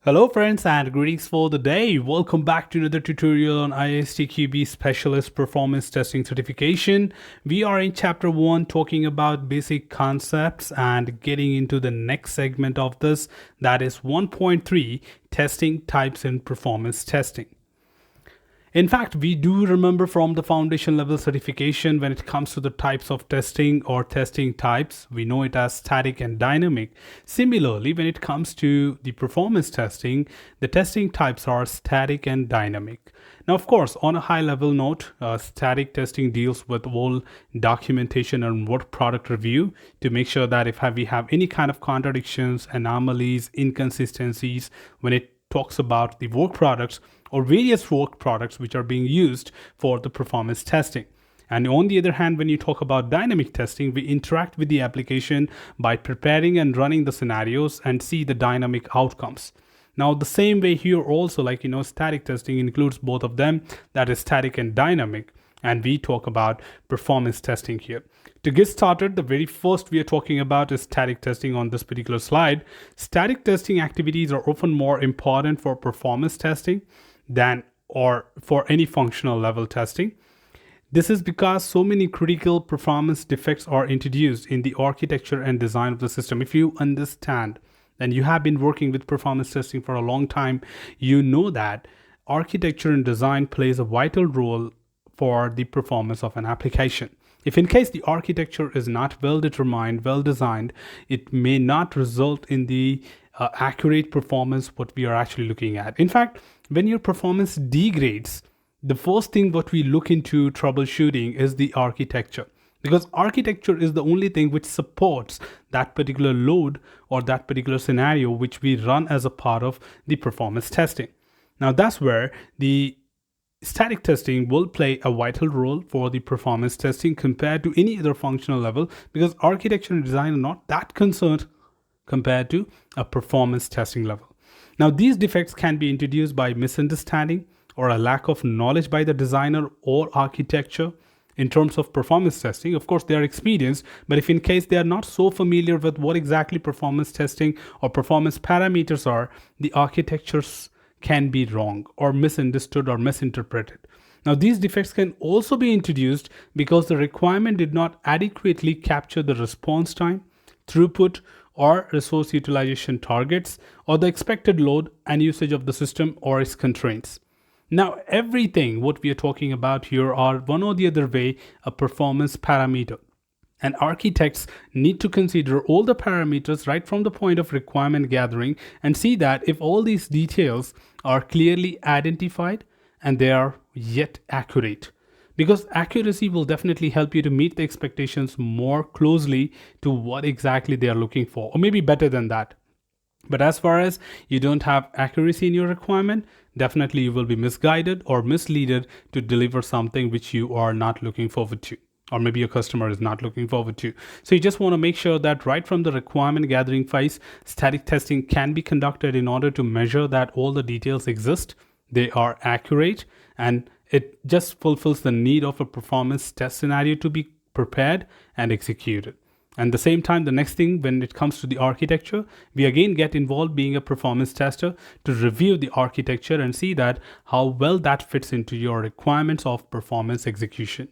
Hello friends and greetings for the day. Welcome back to another tutorial on ISTQB Specialist Performance Testing Certification. We are in chapter 1 talking about basic concepts and getting into the next segment of this, that is 1.3 testing types in performance testing. In fact, we do remember from the foundation level certification when it comes to the types of testing or testing types, we know it as static and dynamic. Similarly, when it comes to the performance testing, the testing types are static and dynamic. Now, of course, on a high level note, static testing deals with all documentation and work product review to make sure that if we have any kind of contradictions, anomalies, inconsistencies, when it talks about the work products or various work products which are being used for the performance testing. And on the other hand, when you talk about dynamic testing, we interact with the application by preparing and running the scenarios and see the dynamic outcomes. Now, the same way here also, static testing includes both of them, that is static and dynamic. And we talk about performance testing here. To get started, the very first we are talking about is static testing on this particular slide. Static testing activities are often more important for performance testing than or for any functional level testing. This is because so many critical performance defects are introduced in the architecture and design of the system. If you understand and you have been working with performance testing for a long time, you know that architecture and design plays a vital role for the performance of an application. If in case the architecture is not well determined, well designed, it may not result in the accurate performance what we are actually looking at. In fact, when your performance degrades, the first thing what we look into troubleshooting is the architecture, because architecture is the only thing which supports that particular load or that particular scenario which we run as a part of the performance testing. Now that's where the static testing will play a vital role for the performance testing compared to any other functional level, because architecture and design are not that concerned compared to a performance testing level. Now, these defects can be introduced by misunderstanding or a lack of knowledge by the designer or architecture in terms of performance testing. Of course, they are experienced, but if in case they are not so familiar with what exactly performance testing or performance parameters are, the architectures can be wrong or misunderstood or misinterpreted. Now, these defects can also be introduced because the requirement did not adequately capture the response time, throughput, or resource utilization targets, or the expected load and usage of the system or its constraints. Now, everything what we are talking about here are one or the other way a performance parameter. And architects need to consider all the parameters right from the point of requirement gathering and see that if all these details are clearly identified and they are yet accurate. Because accuracy will definitely help you to meet the expectations more closely to what exactly they are looking for, or maybe better than that. But as far as you don't have accuracy in your requirement, definitely you will be misguided or misleaded to deliver something which you are not looking forward to, or maybe your customer is not looking forward to. So you just want to make sure that right from the requirement gathering phase, static testing can be conducted in order to measure that all the details exist, they are accurate, and it just fulfills the need of a performance test scenario to be prepared and executed. And at the same time, the next thing when it comes to the architecture, we again get involved being a performance tester to review the architecture and see that how well that fits into your requirements of performance execution.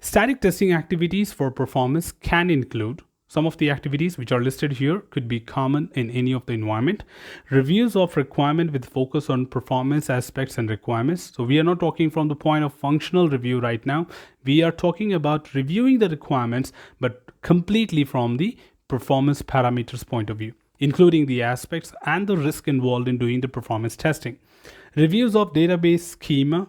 Static testing activities for performance can include some of the activities which are listed here could be common in any of the environment. Reviews of requirement with focus on performance aspects and requirements. So we are not talking from the point of functional review right now. We are talking about reviewing the requirements, but completely from the performance parameters point of view, including the aspects and the risk involved in doing the performance testing. Reviews of database schema,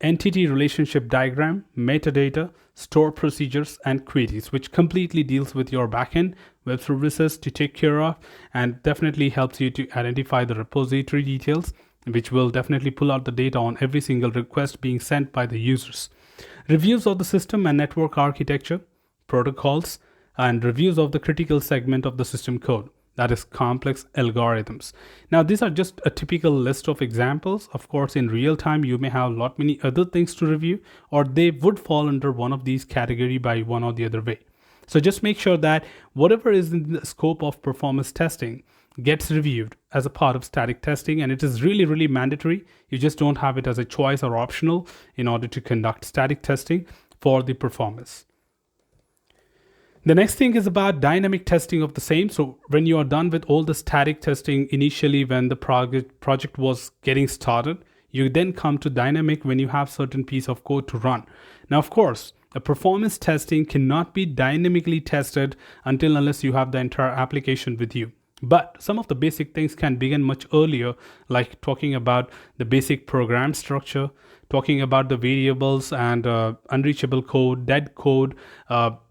entity relationship diagram, metadata, store procedures, and queries, which completely deals with your backend web services to take care of, and definitely helps you to identify the repository details, which will definitely pull out the data on every single request being sent by the users. Reviews of the system and network architecture, protocols, and reviews of the critical segment of the system code, that is complex algorithms. Now, these are just a typical list of examples. Of course, in real time, you may have a lot many other things to review, or they would fall under one of these category by one or the other way. So just make sure that whatever is in the scope of performance testing, gets reviewed as a part of static testing, and it is really mandatory. You just don't have it as a choice or optional in order to conduct static testing for the performance. The next thing is about dynamic testing of the same. So when you are done with all the static testing initially when the project was getting started, you then come to dynamic when you have certain piece of code to run. Now, of course, a performance testing cannot be dynamically tested unless you have the entire application with you. But some of the basic things can begin much earlier, like talking about the basic program structure, talking about the variables and unreachable code, dead code,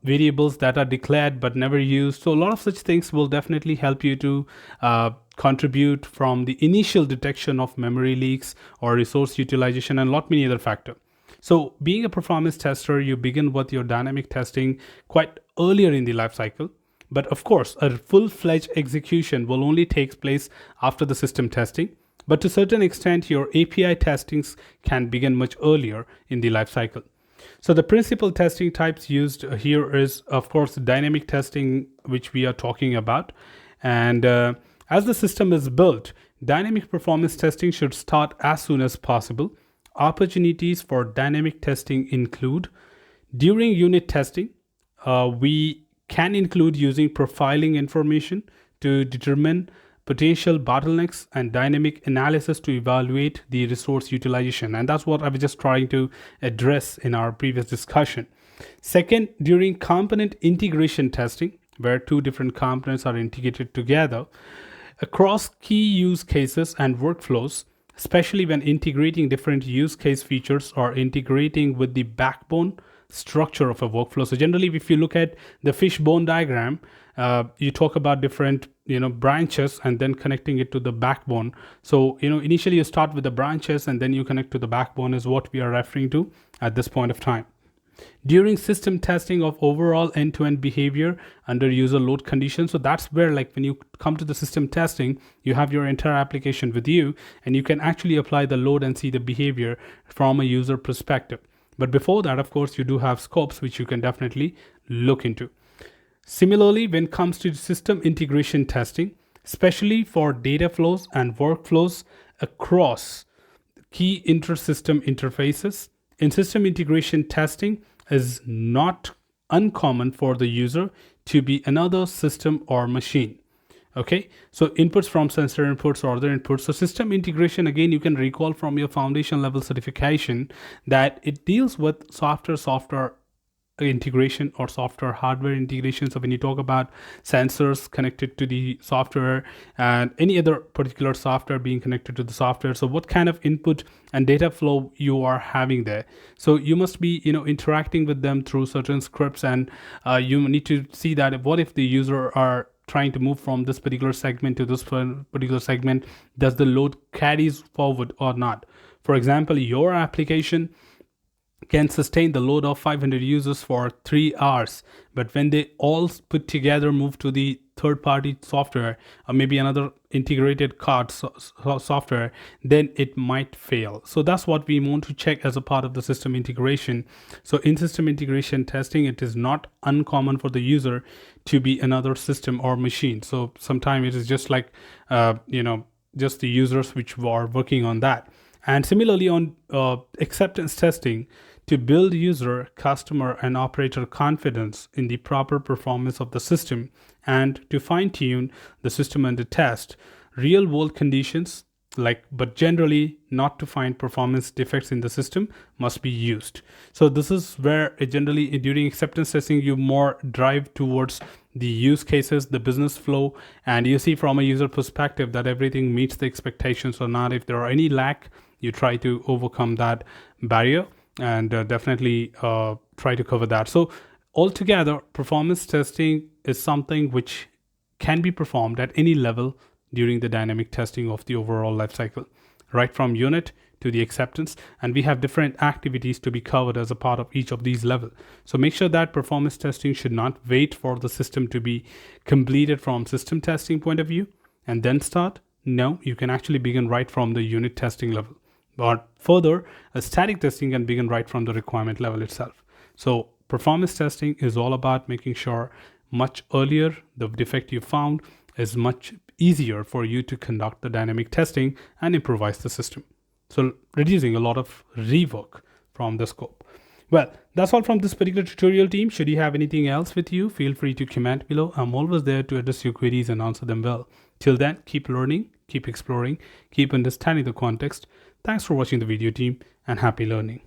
variables that are declared but never used. So a lot of such things will definitely help you to contribute from the initial detection of memory leaks or resource utilization and lot many other factors. So being a performance tester, you begin with your dynamic testing quite earlier in the life cycle. But of course, a full-fledged execution will only take place after the system testing. But to a certain extent, your API testings can begin much earlier in the life cycle. So the principal testing types used here is, of course, dynamic testing, which we are talking about. And as the system is built, dynamic performance testing should start as soon as possible. Opportunities for dynamic testing include during unit testing, we can include using profiling information to determine potential bottlenecks and dynamic analysis to evaluate the resource utilization. And that's what I was just trying to address in our previous discussion. Second, during component integration testing, where two different components are integrated together across key use cases and workflows, especially when integrating different use case features or integrating with the backbone structure of a workflow. So generally, if you look at the fishbone diagram, you talk about different branches and then connecting it to the backbone. So initially you start with the branches and then you connect to the backbone is what we are referring to at this point of time. During system testing of overall end-to-end behavior under user load conditions, so that's where, like, when you come to the system testing, you have your entire application with you and you can actually apply the load and see the behavior from a user perspective. But before that, of course, you do have scopes which you can definitely look into. Similarly, when it comes to system integration testing, especially for data flows and workflows across key inter-system interfaces, in system integration testing is not uncommon for the user to be another system or machine. Okay, so inputs from sensor inputs or other inputs. So system integration, again, you can recall from your foundation level certification that it deals with software integration or software hardware integration. So when you talk about sensors connected to the software and any other particular software being connected to the software, so what kind of input and data flow you are having there. So you must be interacting with them through certain scripts, and you need to see that what if the user are trying to move from this particular segment to this particular segment, does the load carries forward or not. For example, your application can sustain the load of 500 users for 3 hours, but when they all put together move to the third-party software or maybe another integrated card software, then it might fail. So that's what we want to check as a part of the system integration. So in system integration testing, it is not uncommon for the user to be another system or machine. So sometimes it is just like just the users which are working on that. And similarly on acceptance testing, to build user, customer, and operator confidence in the proper performance of the system and to fine-tune the system under test, real-world conditions, but generally not to find performance defects in the system, must be used. So this is where generally during acceptance testing, you more drive towards the use cases, the business flow, and you see from a user perspective that everything meets the expectations or not. If there are any lack, you try to overcome that barrier and definitely try to cover that. So altogether, performance testing is something which can be performed at any level during the dynamic testing of the overall lifecycle, right from unit to the acceptance. And we have different activities to be covered as a part of each of these levels. So make sure that performance testing should not wait for the system to be completed from system testing point of view and then start. No, you can actually begin right from the unit testing level. But further, a static testing can begin right from the requirement level itself. So performance testing is all about making sure much earlier the defect you found is much easier for you to conduct the dynamic testing and improvise the system. So reducing a lot of rework from the scope. Well, that's all from this particular tutorial, team. Should you have anything else with you, feel free to comment below. I'm always there to address your queries and answer them well. Till then, keep learning, keep exploring, keep understanding the context. Thanks for watching the video, team, and happy learning.